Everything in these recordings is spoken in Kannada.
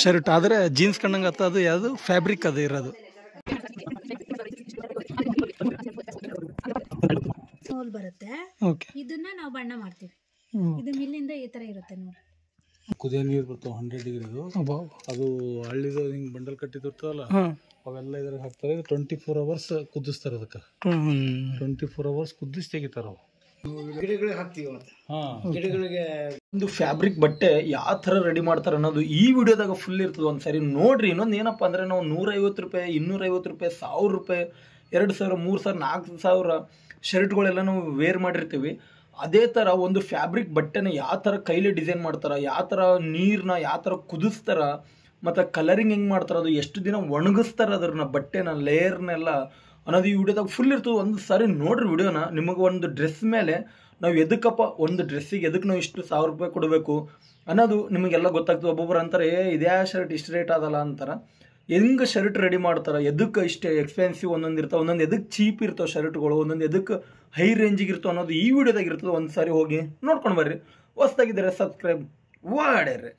ಶರ್ಟ್ ಆದರೆ ಜೀನ್ಸ್ ಕಂಡಂಗೆ ಆತ. ಅದು ಯಾವುದು ಫ್ಯಾಬ್ರಿಕ್ ಅದು ಇರೋದು. ನೂಲ್ ಬರುತ್ತೆ. ಇದನ್ನ ನಾವು ಬಣ್ಣ ಮಾಡ್ತೀವಿ. ಇದು ಮಿಲ್ಲಿಂದ ಈ ತರ ಇರುತ್ತೆ ನೋಡಿ. ಕುದಿಯೋ ನೀರು ಬರ್ತಾವೆ 100 ಡಿಗ್ರಿದು. ಅದು ಹಳ್ಳಿದು ಹಿಂಗೆ ಬಂಡಲ್ ಕಟ್ಟಿದಿರ್ತವಲ್ಲ ಅವೆಲ್ಲ ಇದ್ರಾಗ ಹಾಕ್ತಾರೆ. ಇದು 24 ಅವರ್ಸ್ ಕುದಿಸ್ತಾರೆ. ಅದಕ್ಕೆ 24 ಅವರ್ಸ್ ಕುದಿಸಿ ತೆಗಿತಾರ. ಗಿಡಗಳಿಗೆ ಹಾಕ್ತೀವಿ. ಗಿಡಗಳಿಗೆ ಒಂದು ಫ್ಯಾಬ್ರಿಕ್ ಬಟ್ಟೆ ಯಾವ ಥರ ರೆಡಿ ಮಾಡ್ತಾರೆ ಅನ್ನೋದು ಈ ವಿಡಿಯೋದಾಗ ಫುಲ್ ಇರ್ತದೆ. ಒಂದು ಸರಿ ನೋಡ್ರಿ. ಇನ್ನೊಂದು ಏನಪ್ಪ ಅಂದರೆ ನಾವು 150 ರೂಪಾಯಿ, 250 ರೂಪಾಯಿ, 1000 ರೂಪಾಯಿ, 2000, 3000, 4000 ಶರ್ಟ್ಗಳೆಲ್ಲ ನಾವು ವೇರ್ ಮಾಡಿರ್ತೀವಿ. ಅದೇ ಥರ ಒಂದು ಫ್ಯಾಬ್ರಿಕ್ ಬಟ್ಟೆನ ಯಾವ ಥರ ಕೈಲಿ ಡಿಸೈನ್ ಮಾಡ್ತಾರೆ, ಯಾವ ಥರ ನೀರನ್ನ ಯಾವ ಥರ ಕುದಿಸ್ತಾರ, ಮತ್ತು ಕಲರಿಂಗ್ ಹೆಂಗೆ ಮಾಡ್ತಾರೆ, ಅದು ಎಷ್ಟು ದಿನ ಒಣಗಿಸ್ತಾರೆ ಅದನ್ನ ಬಟ್ಟೆನ ಲೇಯರ್ನೆಲ್ಲ ಅನ್ನೋದು ಈ ವಿಡಿಯೋದಾಗ ಫುಲ್ ಇರ್ತದೆ. ಒಂದು ಸಾರಿ ನೋಡ್ರಿ ವಿಡಿಯೋನ. ನಿಮಗೆ ಒಂದು ಡ್ರೆಸ್ ಮೇಲೆ ನಾವು ಎದಕ್ಕಪ್ಪ ಒಂದು ಡ್ರೆಸ್ಸಿಗೆ ಎದಕ್ಕೆ ನಾವು ಇಷ್ಟು 1000 ರೂಪಾಯಿ ಕೊಡಬೇಕು ಅನ್ನೋದು ನಿಮಗೆಲ್ಲ ಗೊತ್ತಾಗ್ತದೆ. ಒಬ್ಬೊಬ್ರು ಅಂತಾರೆ ಇದೇ ಶರ್ಟ್ ಇಷ್ಟು ರೇಟ್ ಆದಲ್ಲ ಅಂತಾರೆ. ಹೆಂಗೆ ಶರ್ಟ್ ರೆಡಿ ಮಾಡ್ತಾರೆ, ಎದಕ್ಕೆ ಇಷ್ಟು ಎಕ್ಸ್ಪೆನ್ಸಿವ್ ಒಂದೊಂದು ಇರ್ತಾವೆ, ಒಂದೊಂದು ಎದಕ್ಕೆ ಚೀಪ್ ಇರ್ತಾವೆ ಶರ್ಟ್ಗಳು, ಒಂದೊಂದು ಎದಕ್ಕೆ ಹೈ ರೇಂಜಿಗೆ ಇರ್ತಾವೆ ಅನ್ನೋದು ಈ ವಿಡಿಯೋದಾಗ ಇರ್ತದೆ. ಒಂದು ಸಾರಿ ಹೋಗಿ ನೋಡ್ಕೊಂಡು ಬರ್ರಿ. ಹೊಸ್ದಾಗಿದ್ದಾರೆ ಸಬ್ಸ್ಕ್ರೈಬ್ ಮಾಡ್ಯಾರ್ರಿ.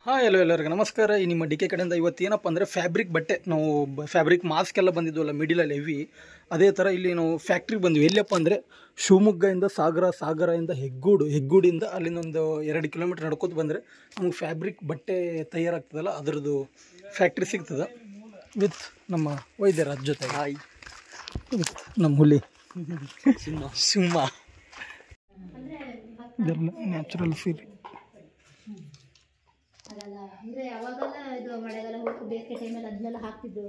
ಹಾಂ, ಎಲ್ಲರಿಗೂ ನಮಸ್ಕಾರ. ಈ ನಿಮ್ಮ ಡಿ ಕೆ ಕಡೆಯಿಂದ ಇವತ್ತು ಏನಪ್ಪ ಅಂದರೆ ಫ್ಯಾಬ್ರಿಕ್ ಬಟ್ಟೆ, ನಾವು ಫ್ಯಾಬ್ರಿಕ್ ಮಾಸ್ಕ್ ಎಲ್ಲ ಬಂದಿದ್ವಲ್ಲ ಮಿಡಿಲಲ್ಲಿ ಹೆವಿ, ಅದೇ ಥರ ಇಲ್ಲಿ ನಾವು ಫ್ಯಾಕ್ಟ್ರಿಗೆ ಬಂದ್ವಿ. ಎಲ್ಲಪ್ಪ ಅಂದರೆ ಶಿವಮೊಗ್ಗದಿಂದ ಸಾಗರದಿಂದ ಹೆಗ್ಗೂಡಿಂದ ಅಲ್ಲಿಂದ ಒಂದು 2 ಕಿಲೋಮೀಟ್ರ್ ನಡ್ಕೋತ ಬಂದರೆ ನಮಗೆ ಫ್ಯಾಬ್ರಿಕ್ ಬಟ್ಟೆ ತಯಾರಾಗ್ತದಲ್ಲ ಅದರದ್ದು ಫ್ಯಾಕ್ಟ್ರಿ ಸಿಗ್ತದೆ. ವಿತ್ ನಮ್ಮ ವೈದ್ಯರಾಜ್ ಜೊತೆ. ಹಾಯ್. ವಿತ್ ನಮ್ಮ ಹುಲಿ ಸಿಂಹ. ಇದೆಲ್ಲ ನ್ಯಾಚುರಲ್ ಫೀಲ್. ಅದಲ್ಲ ಅಂದರೆ ಅವಾಗೆಲ್ಲ ಇದು ಮಳೆಗಾಲ ಹೋಗಿ ಬೇಸಿಗೆ ಟೈಮಲ್ಲಿ ಅದನ್ನೆಲ್ಲ ಹಾಕ್ತಿದ್ದು.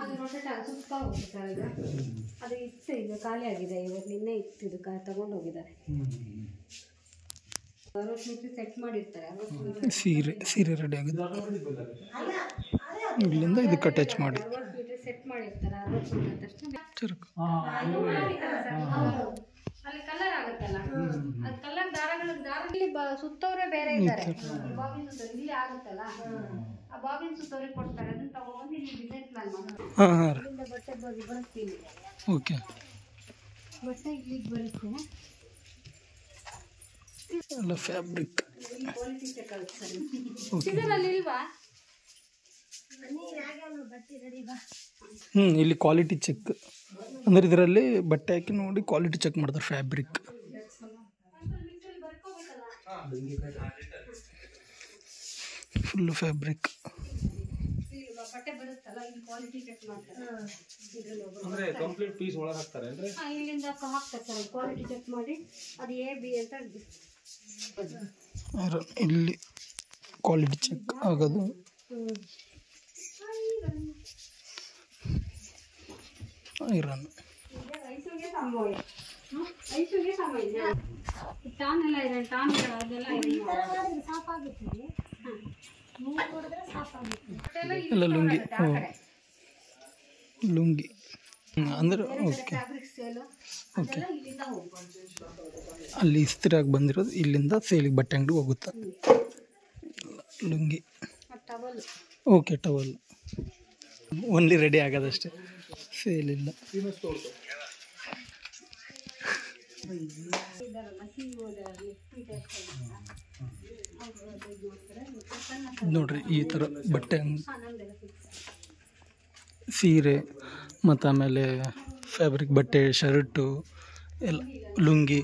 ಅದು ರೊಟೇಟ್ ಆಗಿ ಸುತ್ತಾ ಹೋಗುತ್ತೆ ಸರ್. ಈಗ ಅದು ಇತ್ತು, ಈಗ ಖಾಲಿ ಆಗಿದೆ. ಇವಾಗ ನಿನ್ನೆ ಇತ್ತು, ಇದು ತಗೊಂಡು ಹೋಗಿದ್ದಾರೆ. 60 ಮೀಟ್ರ್ ಸೆಟ್ ಮಾಡಿರ್ತಾರೆ. ಸೀರೆ ರೆಡಿ ಆಗಿದೆ. ಇಲ್ಲಿಂದ ಇದಕ್ಕೆ ಅಟ್ಯಾಚ್ ಮಾಡಿ 60 ಮೀಟ್ರ್ ಸೆಟ್ ಮಾಡಿರ್ತಾರೆ. 60 ಮೀಟ್ರ್ ತಕ್ಷಣ ಅಲ್ಲಿ ಕಲರ್ ಆಗುತ್ತಲ್ಲ, ಅದು ಕಲರ್ ದಾರಗಳಲ್ಲಿ ಸುತ್ತವರೇ ಬೇರೆ ಇದ್ದಾರೆ. ಬಾಬಿನ್ ಸುತ್ತೋರು ಇಲ್ಲಿ ಆಗುತ್ತಲ್ಲ, ಆ ಬಾಬಿನ್ ಸುತ್ತೋರಿಗೆ ಕೊಡ್ತಾರೆ. ಅದನ್ನ ತಗೊಂಡು ಇಲ್ಲಿ ಡಿಸೈನ್ ಪ್ಲಾನ್ ಮಾಡ್ತಾರೆ. ಇಲ್ಲಿಂದ ಬಟ್ಟೆ ಬರುತ್ತೀನಿ. ಓಕೆ, ಬಟ್ಟೆ ಇಲ್ಲಿಗೆ ಬರುತ್ತೆ. ಎಲ್ಲ ಫ್ಯಾಬ್ರಿಕ್ ಕ್ವಾಲಿಟಿ ಚೆಕ್ ಆಗುತ್ತೆ ಸರ್. ಇದರಲ್ಲಿ ಇಲ್ವಾ ಬಟ್ಟೆ ರೆಡಿ ಬಾ. ಇಲ್ಲಿ ಕ್ವಾಲಿಟಿ ಚೆಕ್ ಅಂದರೆ ಇದರಲ್ಲಿ ಬಟ್ಟೆ ಹಾಕಿ ನೋಡಿ ಕ್ವಾಲಿಟಿ ಚೆಕ್ ಮಾಡ್ತಾರೆ. ಫ್ಯಾಬ್ರಿಕ್ ಫುಲ್ ಫ್ಯಾಬ್ರಿಕ್ ಬಟ್ಟೆ ಬರುತ್ತಲ್ಲ, ಇಲ್ಲಿ ಕ್ವಾಲಿಟಿ ಚೆಕ್ ಮಾಡ್ತಾರೆ. ಅಂದ್ರೆ ಕಂಪ್ಲೀಟ್ ಪೀಸ್ ಒಳಗೆ ಹಾಕ್ತಾರೆ ಅಂದ್ರೆ ಇಲ್ಲಿಂದ ಹಾಕ್ತಾರೆ ಸರ್. ಕ್ವಾಲಿಟಿ ಚೆಕ್ ಮಾಡಿ ಅದು A B ಅಂತ ಇಲ್ಲಿ ಕ್ವಾಲಿಟಿ ಚೆಕ್ ಆಗೋದು. ಐರನ್ ಟಾನ್ ಎಲ್ಲ ಐರನ್, ಟಾನ್ ಅದೆಲ್ಲ ಸಾಕಾಗುತ್ತದೆ. ಎಲ್ಲ ಲುಂಗಿ. ಲುಂಗಿ ಅಂದರೆ ಓಕೆ ಓಕೆ. ಅಲ್ಲಿ ಇಸ್ತ್ರಿಯಾಗಿ ಬಂದಿರೋದು ಇಲ್ಲಿಂದ ಸೇಲಿಗೆ ಬಟ್ಟೆ ಅಂಗಡಿ ಹೋಗುತ್ತೆ. Lungi okay. Towel only ready ಆಗೋದಷ್ಟೇ, ಸೇಲ್ ಇಲ್ಲ. ನೋಡ್ರಿ ಈ ಥರ ಬಟ್ಟೆ ಸೀರೆ ಮತ್ತು ಆಮೇಲೆ ಫ್ಯಾಬ್ರಿಕ್ ಬಟ್ಟೆ, ಶರ್ಟು ಎಲ್ಲ, ಲುಂಗಿ.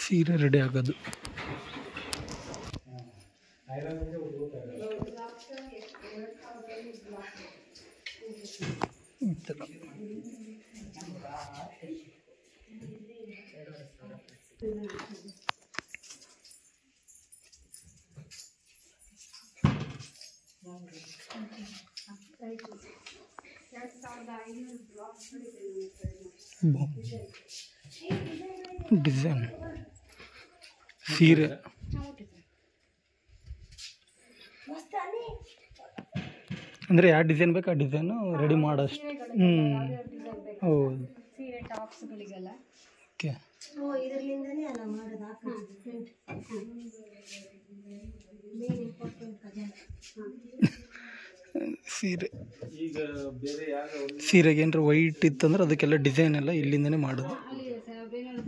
ಸೀರೆ ರೆಡಿ ಆಗೋದು. ಈ ಥರ ಡಿಸೈನ್ ಸೀರೆ ಅಂದರೆ ಯಾವ ಡಿಸೈನ್ ಬೇಕು ಆ ಡಿಸೈನು ರೆಡಿ ಮಾಡೋಷ್ಟು. ಹೌದು. ಸೀರೆ ಟಾಪ್ಸ್ಗಳಿಗೆಲ್ಲ ಓಕೆ. ಸೀರೆ ಈಗ ಬೇರೆ ಯಾವ ಸೀರೆಗೆ ಏನಾರ ವೈಟ್ ಇತ್ತಂದ್ರೆ ಅದಕ್ಕೆಲ್ಲ ಡಿಸೈನ್ ಎಲ್ಲ ಇಲ್ಲಿಂದನೇ ಮಾಡೋದು.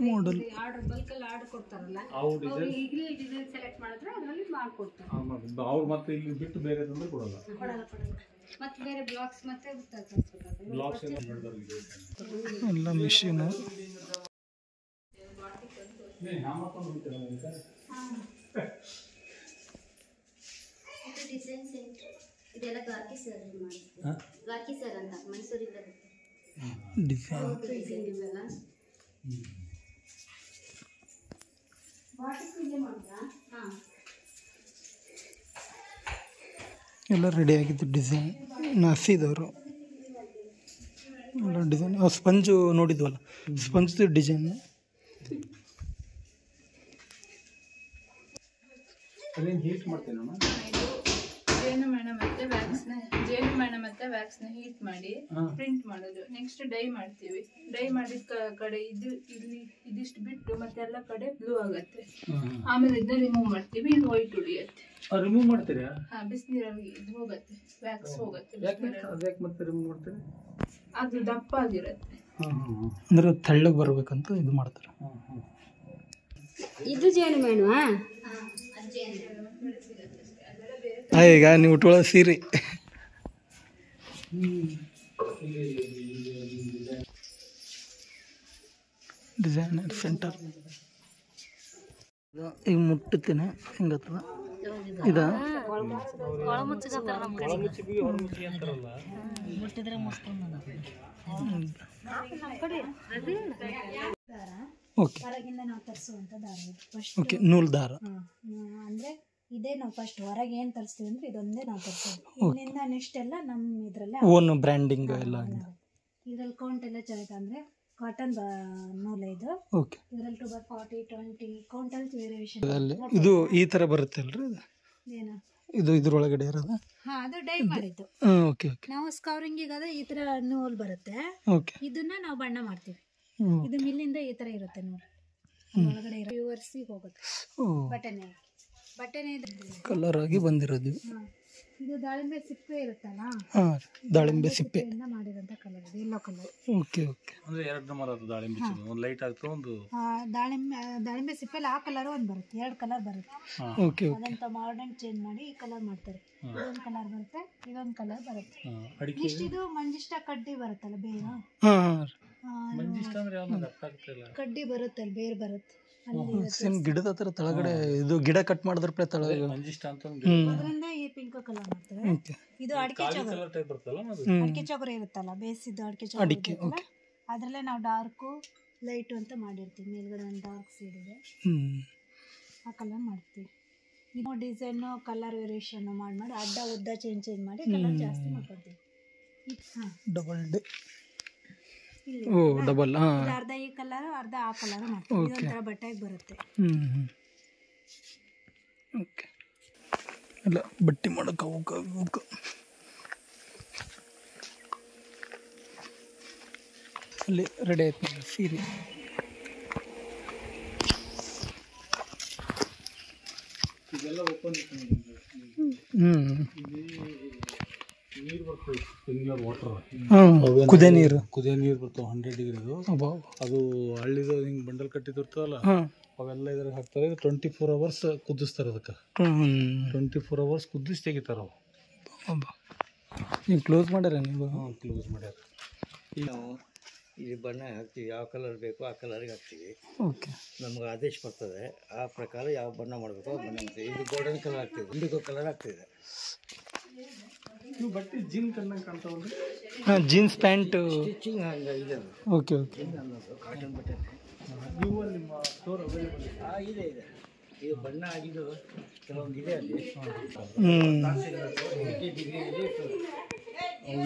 ಮಾಡಲ್ ಆರ್ಡರ್ ಬಲ್ಕಲ್ಲಿ ಆರ್ಡರ್ ಕೊಡ್ತಾರಲ್ಲ ಅವ್ರು ಅವ್ರು ಈಗಲೇ ಡಿಸೈನ್ ಸೆಲೆಕ್ಟ್ ಮಾಡಿದ್ರೆ ಅದರಲ್ಲಿ ಮಾಡ್ಕೊಡ್ತಾರೆ. ಅವ್ರು ಮತ್ತೆ ಇಲ್ಲಿ ಬಿಟ್ಟು ಬೇರೆ ತಂದ್ರೆ ಕೊಡಲ್ಲ. ಮತ್ತೆ ಬೇರೆ ಬ್ಲಾಕ್ಸ್ ಮತ್ತೆ ಬ್ಲಾಕ್ಸ್ ಎಲ್ಲ ಮಿಷಿನು. ಇದೆಲ್ಲ ಗಾರ್ಕಿ ಸರ್ ಗಾರ್ಕಿ ಸರ್ ಅಂತ ಮೈಸೂರಿಂದ ಡಿಸೈನ್ ಇವೆಲ್ಲ ಎಲ್ಲ ರೆಡಿ ಆಗಿದ್ದು ಡಿಸೈನ್ ನಸಿದವರು ಎಲ್ಲ ಡಿಸೈನ್. ಸ್ಪಂಜು ನೋಡಿದ್ವಲ್ಲ, ಸ್ಪಂಜ್ದು ಡಿಸೈನ್. ಹೀಟ್ ಮಾಡ್ತೇನೆ ಜೇನುಮೇಣ ಮತ್ತೆ ವ್ಯಾಕ್ಸ್ನ ಹೀಟ್ ಮಾಡಿ ಪ್ರಿಂಟ್ ಮಾಡೋದು. ನೆಕ್ಸ್ಟ್ ಡೈ ಮಾಡ್ತೀವಿ. ಡೈ ಮಾಡಿದ ಕಡೆ ಇಲ್ಲಿ ಇದಿಷ್ಟು ಬಿಟ್ಟು ಮತ್ತೆ ಎಲ್ಲ ಕಡೆ ಬ್ಲೂ ಆಗತ್ತೆ. ಆಮೇಲೆ ಇದನ್ನ ರಿಮೂವ್ ಮಾಡ್ತೀವಿ. ಇಲ್ಲಿ ವೈಟ್ ಉಳಿಯತ್ತೆ. ರಿಮೂವ್ ಮಾಡ್ತೀರಾ? ಬಿಸಿನೀರಲ್ಲಿ ಇದು ಹೋಗತ್ತೆ, ವ್ಯಾಕ್ಸ್ ಹೋಗತ್ತೆ. ಮತ್ತೆ ರಿಮೂವ್ ಮಾಡ್ತೀರಿ? ಅದು ದಪ್ಪ ಆಗಿರತ್ತೆ. ಅಂದ್ರೆ ತೆಳ್ಳಗೆ ಬರ್ಬೇಕಂತ ಇದು ಮಾಡ್ತಾರೆ. ಇದು ಜೇನುಮೇಣ. ಈಗ ನೀವು ಉಟ್ಕೊಳ್ಳೋ ಸೀರೆ ಡಿಸೈನರ್ ಸೆಂಟರ್. ಈಗ ಮುಟ್ಟುತ್ತೇನೆ ಹೆಂಗತ್ತದ ಇದ ಓಕೆ. ಹೊರಗಿಂದ ನಾವು ತರಿಸುವಂತ ದಾರ ಇದು. ಓಕೆ, ನೂಲ್ ದಾರ. ಅಂದ್ರೆ ಇದೇ ನಾವು ಫಸ್ಟ್ ಹೊರಗೆ ಏನ್ ತರಿಸ್ತೀವಿ ಅಂದ್ರೆ ಇದೊಂದೇ ನಾವು ತರಿಸೋದು. ಇಲ್ಲಿಂದ ನೆಕ್ಸ್ಟ್ ಎಲ್ಲ ನಮ್ಮ ಇದ್ರಲ್ಲೇ ಓನ್ ಬ್ರ್ಯಾಂಡಿಂಗ್ ಎಲ್ಲ. ಇದ್ರಲ್ಲಿ ಕೌಂಟ್ ಎಲ್ಲ ಚೆನ್ನಾಗಿ ಅಂದ್ರೆ ಕಾಟನ್ ನೂಲೆ ಇದು. ಓಕೆ. ಇದ್ರಲ್ಲಿ 2/40, 20 ಕೌಂಟಲ್ಲಿ ವೇರಿಯೇಷನ್. ಇದು ಈ ತರ ಬರುತ್ತೆ ಅಲ್ರಿ? ಏನು ಇದು ಇದ್ರೊಳಗಡೆ ಇರೋದು? ಹಾ, ಅದು ಡೈ ಮಾಡಿದ್ದು. Okay okay. ನಾವು ಸ್ಕೌರಿಂಗಿಗಾದ್ರೆ ಈ ತರ ನೂಲ್ ಬರುತ್ತೆ. ಓಕೆ. ಇದನ್ನ ನಾವು ಬಣ್ಣ ಮಾಡ್ತೀವಿ. ಇದು ಮಿಲ್ಲಿಂದ ಈ ತರ ಇರುತ್ತೆ ನೋಡಿ, ಒಳಗಡೆ ವ್ಯೂವರ್ಸಿಗೆ ಹೋಗುತ್ತೆ. ಬಟನೆ ಕಲರ್ ಆಗಿ ಬಂದಿರೋದು. ಇದು ದಾಳಿಂಬೆ ಸಿಪ್ಪೆ ಇರುತ್ತಲ್ಲ, ದಾಳಿಂಬೆ ಸಿಪ್ಪೆಯಿಂದ ಮಾಡಿರೋಂಥ ಕಲರ್ ಇದು, ಯೆಲ್ಲೋ ಕಲರ್. Okay okay. ಅಂದ್ರೆ ಎರಡು ಮರದ ದಾಳಿಂಬೆ ಸಿಪ್ಪೆ, ಒಂದು ಲೈಟ್ ಆಗ್ತದೆ, ಒಂದು ದಾಳಿಂಬೆ ಸಿಪ್ಪೆಲಿ ಆ ಕಲರ್ ಒಂದು ಬರುತ್ತೆ, 2 ಕಲರ್ ಬರುತ್ತೆ. ಓಕೆ. ಅದಂತ ಮಾಡರ್ನ್ ಚೇಂಜ್ ಮಾಡಿ ಈ ಕಲರ್ ಮಾಡ್ತಾರೆ. ಇದೊಂದು ಕಲರ್ ಬರುತ್ತೆ, ಇದೊಂದು ಕಲರ್ ಬರುತ್ತೆ. ನೆಕ್ಸ್ಟ್ ಇದು ಮಂಜಿಷ್ಟ ಕಡ್ಡಿ ಬರುತ್ತಲ್ಲ, ಬೇರು ಕಡ್ಡಿ ಬರುತ್ತಲ್ಲ, ಬೇರು ಬರುತ್ತೆ. ಸೇಮ್ ಗಿಡದ ಹತ್ರ ತಳಗಡೆ ಇದು ಗಿಡ ಕಟ್ ಮಾಡಿದ್ರೆ ತಳಗಡೆ ಅದರಿಂದ ಈ ಪಿಂಕ್ ಕಲರ್ ಮಾಡ್ತಾರೆ. ಇದು ಅಡಿಕೆ ಚೌಗರಿ ಇರುತ್ತಲ್ಲ, ಬೇಯಿಸಿದ್ದು ಅಡಿಕೆ ಚೌಗರಿ, ಅದ್ರಲ್ಲೇ ನಾವು ಡಾರ್ಕು ಲೈಟು ಅಂತ ಮಾಡಿರ್ತೀವಿ. ಮೇಲ್ಗಡೆ ಒಂದು ಡಾರ್ಕ್ ಸೀಡ್ ಇದೆ, ಆ ಕಲರ್ ಮಾಡ್ತೀವಿ. ಇದು ಡಿಸೈನು ಕಲರ್ ವೇರಿಯೇಷನ್ ಮಾಡಿ ಅಡ್ಡ ಉದ್ದ ಚೇಂಜ್ ಮಾಡಿ ಕಲರ್ ಜಾಸ್ತಿ ಮಾಡ್ಕೊಡ್ತೀವಿ. Double dye. ಓ ಡಬಲ್. ಅರ್ಧ ಈ ಕಲರ್ ಅರ್ಧ ಆ ಕಲರ್ ಮಾಡ್ತೀವಿ. ಇದೊಂಥರ ಬಟ್ಟೆಗೆ ಬರುತ್ತೆ. ಓಕೆ. ಎಲ್ಲ ಬಟ್ಟೆ ಮಾಡೋಕೆ ಅವಕ್ಕೆ ಅಲ್ಲಿ ರೆಡಿ ಆಯ್ತು ಸೀರೆ. ಇದೆಲ್ಲ ಓಪನ್ ಕುದಿಯ ನೀರು ಬರ್ತಾವೆ 100 ಡಿಗ್ರಿದು. ಅದು ಹಳ್ಳಿದು ಹಿಂಗೆ ಬಂಡಲ್ ಕಟ್ಟಿದಿರ್ತವಲ್ಲ, ಅವೆಲ್ಲ ಇದ್ರಾಗ ಹಾಕ್ತಾರೆ. 24 hours ಕುದಿಸ್ತಾರೆ. ಅದಕ್ಕೆ 24 hours ಕುದಿಸಿ ತೆಗಿತಾರ ಅವು. ನೀವು ಕ್ಲೋಸ್ ಮಾಡ್ಯಾರ? ನೀವು ಕ್ಲೋಸ್ ಮಾಡ್ಯಾರ. ಈಗ ನಾವು ಇಲ್ಲಿ ಬಣ್ಣ ಹಾಕ್ತೀವಿ, ಯಾವ ಕಲರ್ ಬೇಕು ಆ ಕಲರ್ಗೆ ಹಾಕ್ತೀವಿ. ಓಕೆ. ನಮ್ಗೆ ಆದೇಶ ಬರ್ತದೆ, ಆ ಪ್ರಕಾರ ಯಾವ ಬಣ್ಣ ಮಾಡಬೇಕು ಆ ಬಣ್ಣ ಮಾಡ್ತೀವಿ. ಇದು ಗೋಲ್ಡನ್ ಕಲರ್ ಆಗ್ತಿದೆ, ಇಂಡಿಗೋ ಕಲರ್ ಆಗ್ತಿದೆ. ನೀವು ಬಟ್ಟೆ ಜೀನ್ ಕಣ್ಣಂಗೆ ಕಾಣ್ತಾವಲ್ರಿ? ಜೀನ್ಸ್ ಪ್ಯಾಂಟ್ ಸ್ಟಿಚಿಂಗ್ ಹಂಗೆ ಇದೆ. Okay okay. ಅನ್ನೋದು ಕಾಟನ್ ಬಟ್ಟೆ ನೀವು ನಿಮ್ಮ ಸ್ಟೋರ್ ಅವೈಲೇಬಲ್ ಇದೆ. ಇದು ಬಣ್ಣ ಆಗಿದ್ದು ಕೆಲವೊಂದು ಇದೆ ಅಲ್ಲಿ. ಡಿಗ್ರಿ ಇದೆ.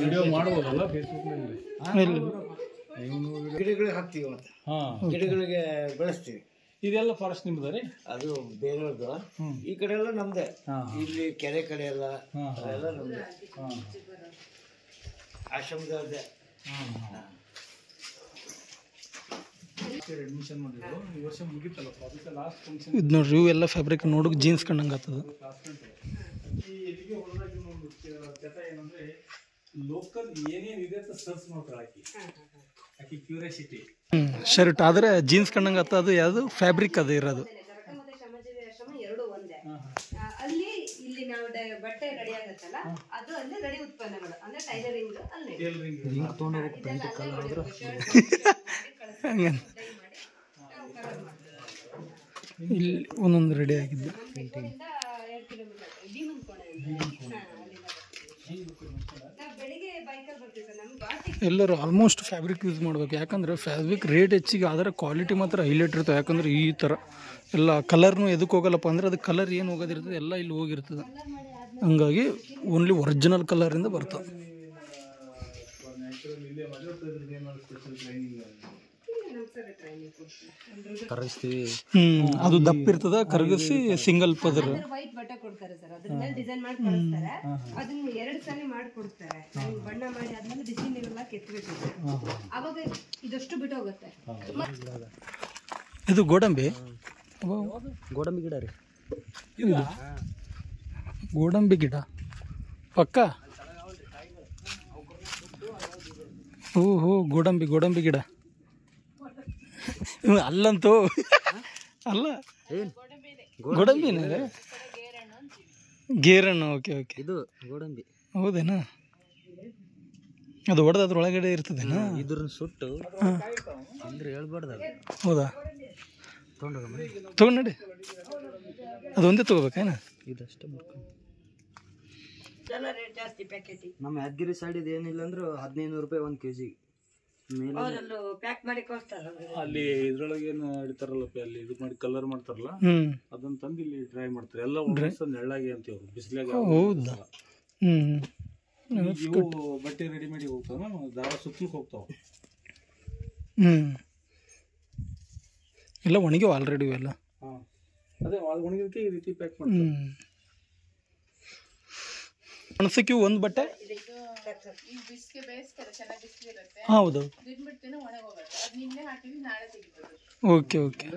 ವಿಡಿಯೋ ಮಾಡ್ಬೋದಲ್ಲ ಫೇಸ್ಬುಕ್ನಲ್ಲಿ? ಗಿಡಗಳಿಗೆ ಹಾಕ್ತೀವಿ ಮತ್ತೆ ಗಿಡಗಳಿಗೆ ಬೆಳೆಸ್ತೀವಿ. ಇದೆಲ್ಲ ಫಾರೆಸ್ಟ್ ನಿಮ್ದು ರೀ? ಅದು ಬೇರೆಯವ್ರದ್ದು. ಈ ಕಡೆ ಎಲ್ಲ ನಮ್ದೇ. ಇಲ್ಲಿ ಕೆರೆ ಕಡೆ ಎಲ್ಲ ಅದೆಲ್ಲ ನಮ್ದೇ. ಆಶ್ರಮದವ್ರದ್ದೇ. ಅಡ್ಮಿಷನ್ ಮಾಡಿದ್ರು ಈ ವರ್ಷ ಮುಗಿತಲ್ಲ, ಅದಕ್ಕೆ ಲಾಸ್ಟ್ ಫಂಕ್ಷನ್ ಇದು ನೋಡ್ರಿ ಇವೆಲ್ಲ ಫ್ಯಾಬ್ರಿಕ್ ನೋಡೋಕೆ ಜೀನ್ಸ್ ಕಂಡಂಗೆ ಆಗ್ತದೆ. ಈ ಎಲ್ಲಿಗೆ ಹೊರದಾಗಿ ಒಂದು ಜತ ಏನಂದ್ರೆ ಲೋಕಲ್ ಏನೇನಿದೆ ಅಂತ ಸರ್ಚ್ ಮಾಡ್ತಾರೆ ಆಕಿ ಕ್ಯೂರಿಯಾಸಿಟಿ. ಶರ್ಟ್ ಆದರೆ ಜೀನ್ಸ್ ಕಂಡಂಗೆ ಆಗ್ತದೆ. ಅದು ಯಾವುದು ಫ್ಯಾಬ್ರಿಕ್ ಅದು ಇರೋದು. ಎರಡು ಒಂದೇ. ಅಲ್ಲಿ ಇಲ್ಲಿ ನಾವು ಬಟ್ಟೆ ರೆಡಿ ಆಗುತ್ತಲ್ಲ ಅದು ಅಲ್ಲೇ ರೆಡಿ ಉತ್ಪನ್ನಗಳು ಅಂದ್ರೆ ಟೈಲರಿಂಗ್ ಅಲ್ಲೇ ಇಲ್ಲಿ ಒಂದೊಂದು ರೆಡಿ ಆಗಿದ್ದು. ಎಲ್ಲರೂ ಆಲ್ಮೋಸ್ಟ್ ಫ್ಯಾಬ್ರಿಕ್ ಯೂಸ್ ಮಾಡಬೇಕು. ಯಾಕಂದರೆ ಫ್ಯಾಬ್ರಿಕ್ ರೇಟ್ ಹೆಚ್ಚಿಗೆ ಆದರೆ ಕ್ವಾಲಿಟಿ ಮಾತ್ರ ಹೈಲೈಟ್ ಇರ್ತವೆ. ಯಾಕಂದರೆ ಈ ಥರ ಎಲ್ಲ ಕಲರ್ನು ಎದಕ್ಕೆ ಹೋಗಲ್ಲಪ್ಪ ಅಂದರೆ ಅದು ಕಲರ್ ಏನು ಹೋಗೋದಿರ್ತದೆ ಎಲ್ಲ ಇಲ್ಲಿ ಹೋಗಿರ್ತದೆ. ಹಂಗಾಗಿ ಓನ್ಲಿ ಒರಿಜಿನಲ್ ಕಲರಿಂದ ಬರ್ತದೆ. ಅದು ದಪ್ಪ ಇರ್ತದ, ಕರಗಿಸಿ ಸಿಂಗಲ್ ಪದರ ವೈಟ್ ಬಟ್ಟೆ ಕೊಡ್ತಾರೆ ಸರ್. ಅದನ್ನ ಡಿಸೈನ್ ಮಾಡಿ ಕಳಿಸ್ತಾರೆ. ಅದನ್ನ 2 ಸಲ ಮಾಡಿ ಕೊಡ್ತಾರೆ. ಬಣ್ಣ ಮಾಡಿ ಆದ್ಮೇಲೆ ಬಿಸಿ ನೀರೆಲ್ಲ ಕೆತ್ತಬೇಕು. ಅವಾಗ ಇದಷ್ಟು ಬಿಟ್ಟೋಗುತ್ತೆ. ಇದು ಗೋಡಂಬಿ. ಗೋಡಂಬಿ ಗಿಡ ರೀ. ಇದು ಗೋಡಂಬಿ ಗಿಡ ಪಕ್ಕ. ಓಹೋ ಗೋಡಂಬಿ ಗಿಡ ಅಲ್ಲಂತೂ ಅಲ್ಲ, ಗೋಡಂಬಿನ ಗೇರಣ್ಣು. ಓಕೆ ಓಕೆ, ಇದು ಗೋಡಂಬಿ. ಹೌದೇನಾ? ಅದು ಹೊಡೆದ ಅದ್ರೊಳಗಡೆ ಇರ್ತದೇನಾ? ಇದ್ರ ಸುಟ್ಟು ಅಂದ್ರೆ ಹೇಳ್ಬಾರ್ದಲ್ಲ. ಹೌದಾ? ತಗೊಂಡಿ ಅದೊಂದೇ ತಗೋಬೇಕೇನ? ಇದಷ್ಟೇ ನಮ್ಮ ಯಾದಗಿರಿ ಸೈಡ್ ಇದು ಏನಿಲ್ಲ ಅಂದ್ರೆ 1500 ರೂಪಾಯಿ 1 kg ಪ್ಯಾಕ್ ಮಾಡಿ ಕೊಡ್ತಾರೆ. ಅಲ್ಲಿ ಇದ್ರೊಳಗೆ ಏನು ಇಡ್ತಾರಲ್ಲಪ್ಪ, ಅಲ್ಲಿ ಇದು ಮಾಡಿ ಕಲರ್ ಮಾಡ್ತಾರಲ್ಲ, ಅದನ್ನ ತಂದು ಇಲ್ಲಿ ಡ್ರೈ ಮಾಡ್ತಾರೆ. ಎಲ್ಲ ನೆಳ್ಳಾಗಿ ಅಂತೀವಿ, ಬಿಸಿಲಾಗ. ಹೌದಾ? ಇವು ಬಟ್ಟೆ ರೆಡಿಮೇಡ್ ಹೋಗ್ತಾವ, ದಾರ ಸುತ್ತಲಕ್ಕೆ ಹೋಗ್ತಾವ. ಎಲ್ಲ ಒಣಗಿವ ಆಲ್ರೆಡಿ ಇವೆಲ್ಲ. ಅದೇ ಒಣಗಿದಕ್ಕೆ ಈ ರೀತಿ ಪ್ಯಾಕ್ ಮಾಡ್ತಾರೆ. ಒಣಸಕ್ಕೆ ಒಂದು ಬಟ್ಟೆ. ಹೌದು. Okay okay.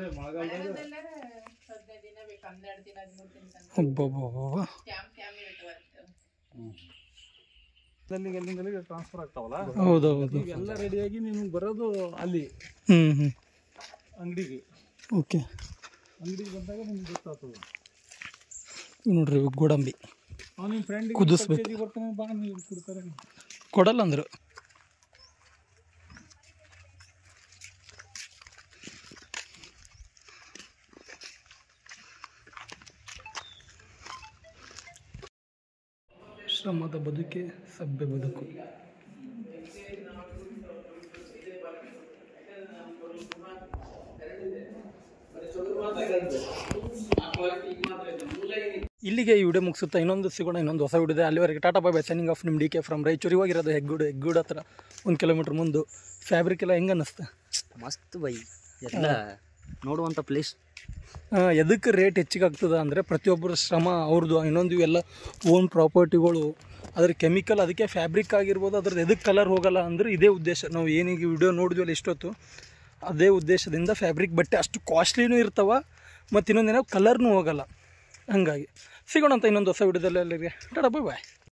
ಟ್ರಾನ್ಸ್ಫರ್ ಆಗ್ತಾವಲ್ಲ. ಹೌದೌದು. ಎಲ್ಲ ರೆಡಿಯಾಗಿ ನೀವು ಬರೋದು ಅಲ್ಲಿ ಅಂಗಡಿಗೆ. ಓಕೆ, ಅಂಗಡಿಗೆ ಬಂದಾಗ ನಿಮ್ಗೆ ಗೊತ್ತಾಗ್ತದೆ. ನೋಡ್ರಿ ಗೋಡಂಬಿ ನಿಮ್ಮ ಫ್ರೆಂಡ್ ಕುದಿಸ್ಬೇಕು. ಬರ್ತಾನೆ ಬಾ, ನೀವು ಕೊಡ್ತಾರೆ. ಕೊಡಲ್ಲ ಅಂದರು. ಶ್ರಮದ ಬದುಕೆ ಸಭ್ಯ ಬದುಕು. ಇಲ್ಲಿಗೆ ಈ ವಿಡಿಯೋ ಮುಗಿಸುತ್ತಾ. ಇನ್ನೊಂದು ಸಿಗೋಣ, ಇನ್ನೊಂದು ಹೊಸ ವಿಡಿಯೋ. ಅಲ್ಲಿವರೆಗೆ tata bye bye, signing off. ನಿಮ್ಮ DK ಫ್ರಮ್ ರಾಯಚೂರು. ಇವಾಗಿರೋದು ಹೆಗ್ಗೂಡು ಹತ್ರ 1 ಕಿಲೋಮೀಟ್ರ್ ಮುಂದೆ. ಫ್ಯಾಬ್ರಿಕ್ ಎಲ್ಲ ಹೆಂಗೆ ಅನ್ನಿಸ್ತಾ? ಮಸ್ತ್ ಬೈ, ಎಲ್ಲ ನೋಡುವಂಥ ಪ್ಲೇಸ್. ಎದಕ್ಕೆ ರೇಟ್ ಹೆಚ್ಚಿಗೆ ಆಗ್ತದೆ ಅಂದರೆ ಪ್ರತಿಯೊಬ್ಬರ ಶ್ರಮ ಅವ್ರದ್ದು. ಇನ್ನೊಂದು ಇವೆಲ್ಲ ಓನ್ ಪ್ರಾಪರ್ಟಿಗಳು, ಅದ್ರ ಕೆಮಿಕಲ್. ಅದಕ್ಕೆ ಫ್ಯಾಬ್ರಿಕ್ ಆಗಿರ್ಬೋದು, ಅದ್ರದ್ದು ಎದಕ್ಕೆ ಕಲರ್ ಹೋಗಲ್ಲ ಅಂದರೆ ಇದೇ ಉದ್ದೇಶ. ನಾವು ಏನೀಗ ವಿಡಿಯೋ ನೋಡಿದ್ವಲ್ಲ ಇಷ್ಟೊತ್ತು, ಅದೇ ಉದ್ದೇಶದಿಂದ ಫ್ಯಾಬ್ರಿಕ್ ಬಟ್ಟೆ ಅಷ್ಟು ಕಾಸ್ಟ್ಲಿನೂ ಇರ್ತಾವೆ, ಮತ್ತು ಇನ್ನೊಂದೇನೋ ಕಲರ್ನೂ ಹೋಗಲ್ಲ. ಹಂಗಾಗಿ ಸಿಗೋಣ ಅಂತ ಇನ್ನೊಂದು ಹೊಸ ವಿಡಿಯೋದಲ್ಲಿ. ಅಲ್ಲಿಗೆ ಟಾಟಾ ಬೈ ಬಾಯ್.